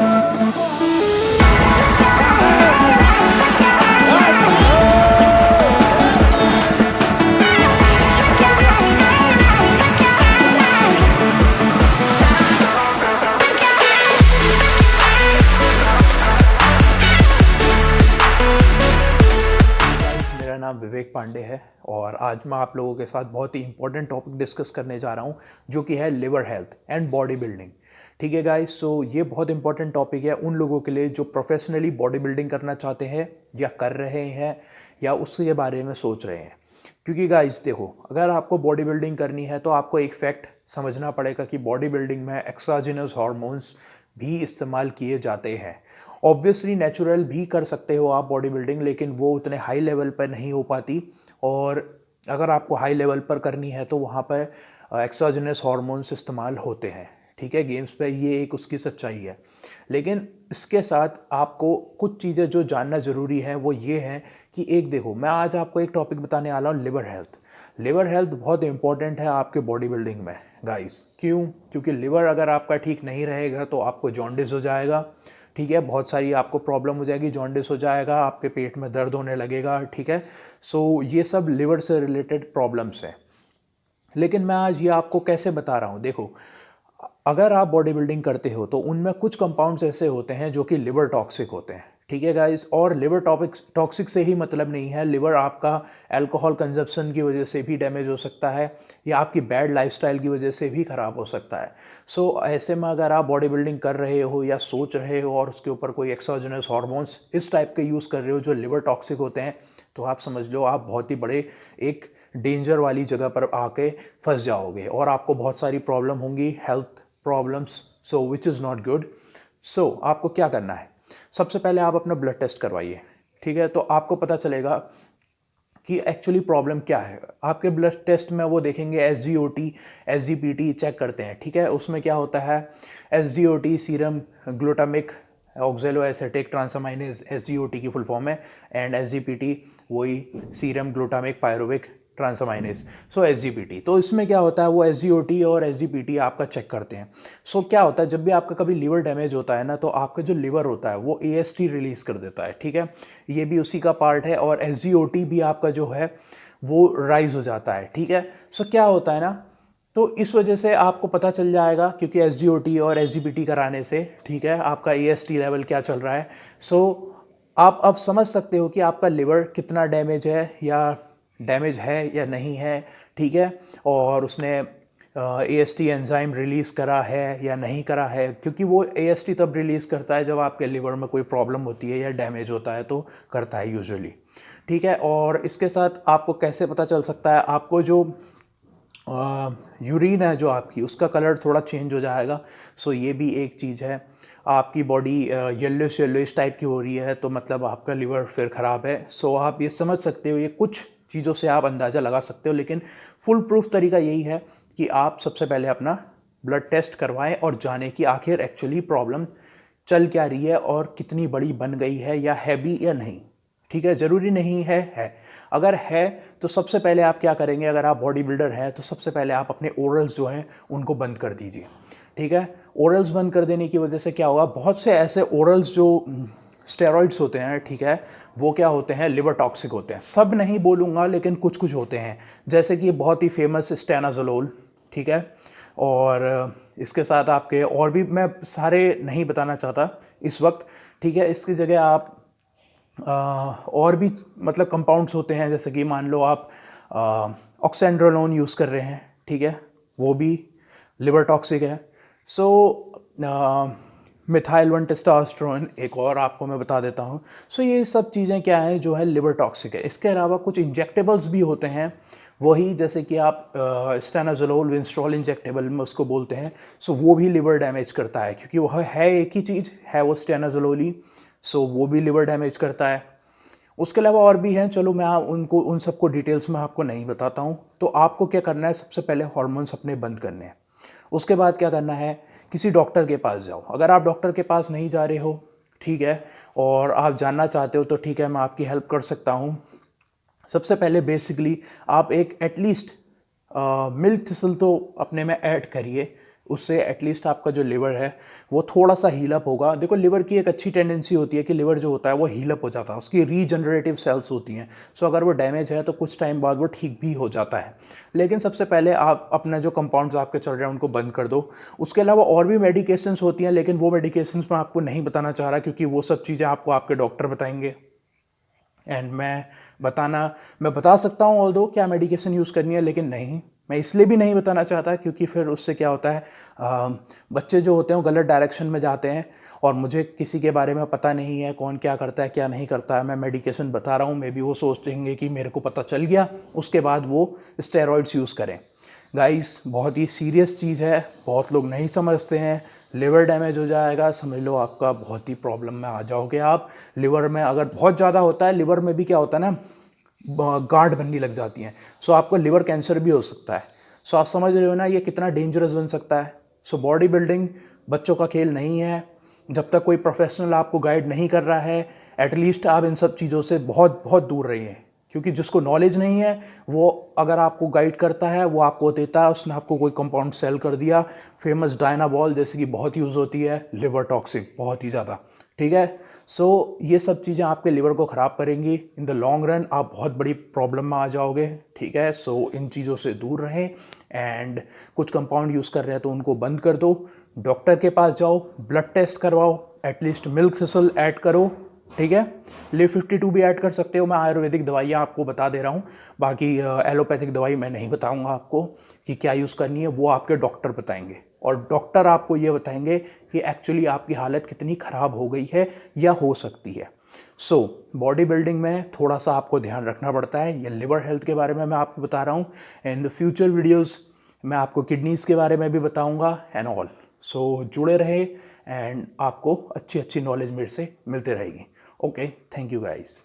मेरा नाम विवेक पांडे है और आज मैं आप लोगों के साथ बहुत ही इंपॉर्टेंट टॉपिक डिस्कस करने जा रहा हूं जो कि है liver health and body building. ठीक है गाइस, सो ये बहुत इंपॉर्टेंट टॉपिक है उन लोगों के लिए जो प्रोफेशनली बॉडी बिल्डिंग करना चाहते हैं या कर रहे हैं या उसके बारे में सोच रहे हैं। क्योंकि गाइस देखो, अगर आपको बॉडी बिल्डिंग करनी है तो आपको एक फैक्ट समझना पड़ेगा कि बॉडी बिल्डिंग में एक्सोजेनस हार्मोन्स भी इस्तेमाल किए जाते हैं। ऑब्वियसली नेचुरल भी कर सकते हो आप बॉडी बिल्डिंग, लेकिन वो उतने हाई लेवल पर नहीं हो पाती। और अगर आपको हाई लेवल पर करनी है तो वहाँ पर एक्सोजेनस हार्मोन्स इस्तेमाल होते हैं। ठीक है, गेम्स पे ये एक उसकी सच्चाई है। लेकिन इसके साथ आपको कुछ चीज़ें जो जानना ज़रूरी है वो ये है कि एक देखो, मैं आज आपको एक टॉपिक बताने वाला हूँ लिवर हेल्थ। लिवर हेल्थ बहुत इंपॉर्टेंट है आपके बॉडी बिल्डिंग में गाइस। क्यों? क्योंकि लिवर अगर आपका ठीक नहीं रहेगा तो आपको जॉन्डिस हो जाएगा। ठीक है, बहुत सारी आपको प्रॉब्लम हो जाएगी, जॉन्डिस हो जाएगा, आपके पेट में दर्द होने लगेगा। ठीक है, सो ये सब लिवर से रिलेटेड प्रॉब्लम्स हैं। लेकिन मैं आज ये आपको कैसे बता रहा हूँ, देखो, अगर आप बॉडी बिल्डिंग करते हो तो उनमें कुछ कंपाउंड्स ऐसे होते हैं जो कि लिवर टॉक्सिक होते हैं। ठीक है गाइस, और लिवर टॉक्सिक से ही मतलब नहीं है, लिवर आपका अल्कोहल कंजप्शन की वजह से भी डैमेज हो सकता है या आपकी बैड लाइफस्टाइल की वजह से भी ख़राब हो सकता है। सो ऐसे में अगर आप बॉडी बिल्डिंग कर रहे हो या सोच रहे हो और उसके ऊपर कोई एक्सोजेनस हार्मोन्स इस टाइप के यूज़ कर रहे हो जो लिवर टॉक्सिक होते हैं, तो आप समझ लो आप बहुत ही बड़े एक डेंजर वाली जगह पर आके फंस जाओगे और आपको बहुत सारी प्रॉब्लम होंगी, health problems, so which is not good. So आपको क्या करना है, सबसे पहले आप अपना ब्लड टेस्ट करवाइए। ठीक है, तो आपको पता चलेगा कि एक्चुअली प्रॉब्लम क्या है। आपके ब्लड टेस्ट में वो देखेंगे SGOT, SGPT चेक करते हैं। ठीक है, उसमें क्या होता है, SGOT serum glutamic oxaloacetic transaminase, SGOT की फुल फॉर्म है, एंड SGPT वही serum glutamic pyruvic transaminase, so SGPT। तो इसमें क्या होता है, वो SGOT और SGPT आपका चेक करते हैं। सो क्या होता है, जब भी आपका कभी लिवर डैमेज होता है ना, तो आपका जो लिवर होता है वो AST रिलीज कर देता है। ठीक है, ये भी उसी का पार्ट है, और SGOT भी आपका जो है वो राइज हो जाता है। ठीक है, सो क्या होता है ना, तो इस वजह से आपको पता चल जाएगा, क्योंकि SGOT और SGPT कराने से, ठीक है, आपका AST लेवल क्या चल रहा है। सो आप अब समझ सकते हो कि आपका लिवर कितना डैमेज है या नहीं है। ठीक है, और उसने AST एंजाइम रिलीज़ करा है या नहीं करा है, क्योंकि वो AST तब रिलीज़ करता है जब आपके लिवर में कोई प्रॉब्लम होती है या डैमेज होता है, तो करता है यूजुअली। ठीक है, और इसके साथ आपको कैसे पता चल सकता है, आपको जो यूरिन है जो आपकी, उसका कलर थोड़ा चेंज हो जाएगा। सो ये भी एक चीज़ है। आपकी बॉडी येलोइश टाइप की हो रही है, तो मतलब आपका लिवर फिर ख़राब है। सो आप ये समझ सकते हो, ये कुछ चीज़ों से आप अंदाज़ा लगा सकते हो, लेकिन फुल प्रूफ तरीका यही है कि आप सबसे पहले अपना ब्लड टेस्ट करवाएं और जानें कि आखिर एक्चुअली प्रॉब्लम चल क्या रही है और कितनी बड़ी बन गई है या है भी या नहीं। ठीक है, ज़रूरी नहीं है। अगर है तो सबसे पहले आप क्या करेंगे, अगर आप बॉडी बिल्डर हैं तो सबसे पहले आप अपने ओरल्स जो हैं उनको बंद कर दीजिए। ठीक है, ओरल्स बंद कर देने की वजह से क्या होगा, बहुत से ऐसे ओरल्स जो स्टेरॉइड्स होते हैं, ठीक है, वो क्या होते हैं, लिवर टॉक्सिक होते हैं। सब नहीं बोलूँगा, लेकिन कुछ कुछ होते हैं, जैसे कि बहुत ही फेमस स्टेनाजोलोल। ठीक है, और इसके साथ आपके और भी, मैं सारे नहीं बताना चाहता इस वक्त। ठीक है, इसकी जगह आप और भी मतलब कंपाउंड्स होते हैं, जैसे कि मान लो आप ऑक्सेंड्रोलोन यूज़ कर रहे हैं। ठीक है, वो भी लिवर टॉक्सिक है। सो मिथाइल 1 टेस्टोस्टेरोन एक और आपको मैं बता देता हूँ। सो ये सब चीज़ें क्या हैं जो है लिवर टॉक्सिक है। इसके अलावा कुछ इंजेक्टेबल्स भी होते हैं, वही जैसे कि आप स्टेनाजोलोल विंस्ट्रॉल इंजेक्टेबल में उसको बोलते हैं। सो वो भी लिवर डैमेज करता है, क्योंकि वह है एक ही चीज़ है, वो स्टेनाजोलोल ही। सो वो भी लिवर डैमेज करता है। उसके अलावा और भी हैं, चलो मैं उनको उन सबको डिटेल्स में आपको नहीं बताता हूँ। तो आपको क्या करना है, सबसे पहले हार्मोन्स अपने बंद करने हैं। उसके बाद क्या करना है, किसी डॉक्टर के पास जाओ। अगर आप डॉक्टर के पास नहीं जा रहे हो, ठीक है, और आप जानना चाहते हो, तो ठीक है, मैं आपकी हेल्प कर सकता हूँ। सबसे पहले बेसिकली आप एक एटलीस्ट मिल्क थिसल तो अपने में ऐड करिए, उससे एटलीस्ट आपका जो लिवर है वो थोड़ा सा हील अप होगा। देखो लिवर की एक अच्छी टेंडेंसी होती है कि लिवर जो होता है वो हील अप हो जाता है, उसकी रीजनरेटिव सेल्स होती हैं। सो अगर वो डैमेज है तो कुछ टाइम बाद वो ठीक भी हो जाता है। लेकिन सबसे पहले आप अपना जो कंपाउंड्स आपके चल रहे हैं उनको बंद कर दो। उसके अलावा और भी मेडिकेशंस होती हैं, लेकिन वो मेडिकेशंस मैं आपको नहीं बताना चाह रहा क्योंकि वो सब चीज़ें आपको आपके डॉक्टर बताएंगे। एंड मैं बता सकता हूँ ऑल्दो क्या मेडिकेशन यूज़ करनी है, लेकिन नहीं, मैं इसलिए भी नहीं बताना चाहता क्योंकि फिर उससे क्या होता है, बच्चे जो होते हैं वो गलत डायरेक्शन में जाते हैं और मुझे किसी के बारे में पता नहीं है कौन क्या करता है क्या नहीं करता है। मैं मेडिकेशन बता रहा हूँ, मे बी वो सोचेंगे कि मेरे को पता चल गया, उसके बाद वो स्टेरॉइड्स यूज़ करें। गाइस बहुत ही सीरियस चीज़ है, बहुत लोग नहीं समझते हैं। लिवर डैमेज हो जाएगा, समझ लो आपका बहुत ही प्रॉब्लम में आ जाओगे आप। लिवर में अगर बहुत ज़्यादा होता है, लिवर में भी क्या होता है ना, गांठ बनने लग जाती हैं। सो आपको लिवर कैंसर भी हो सकता है। सो आप समझ रहे हो ना ये कितना डेंजरस बन सकता है। सो बॉडी बिल्डिंग बच्चों का खेल नहीं है। जब तक कोई प्रोफेशनल आपको गाइड नहीं कर रहा है, एटलीस्ट आप इन सब चीज़ों से बहुत बहुत दूर रहिए। क्योंकि जिसको नॉलेज नहीं है वो अगर आपको गाइड करता है वो आपको देता है, उसने आपको कोई कंपाउंड सेल कर दिया, फेमस डायनाबॉल जैसे कि बहुत यूज़ होती है, लिवर टॉक्सिक बहुत ही ज़्यादा, ठीक है। सो ये सब चीज़ें आपके लिवर को ख़राब करेंगी। इन द लॉन्ग रन आप बहुत बड़ी प्रॉब्लम में आ जाओगे, ठीक है। सो इन चीज़ों से दूर रहें एंड कुछ कंपाउंड यूज़ कर रहे हैं तो उनको बंद कर दो। डॉक्टर के पास जाओ, ब्लड टेस्ट करवाओ, एटलीस्ट मिल्क सिसल ऐड करो, ठीक है। लिव 52 भी ऐड कर सकते हो। मैं आयुर्वेदिक दवाइयाँ आपको बता दे रहा हूँ, बाकी एलोपैथिक दवाई मैं नहीं बताऊँगा आपको कि क्या यूज़ करनी है, वो आपके डॉक्टर बताएंगे। और डॉक्टर आपको ये बताएंगे कि एक्चुअली आपकी हालत कितनी ख़राब हो गई है या हो सकती है। सो बॉडी बिल्डिंग में थोड़ा सा आपको ध्यान रखना पड़ता है। ये लिवर हेल्थ के बारे में मैं आपको बता रहा हूँ। इन द फ्यूचर वीडियोज़ मैं आपको किडनीज़ के बारे में भी बताऊँगा एंड ऑल। सो जुड़े रहे एंड आपको अच्छी अच्छी नॉलेज मेरे से मिलते रहेगी। Okay, thank you guys.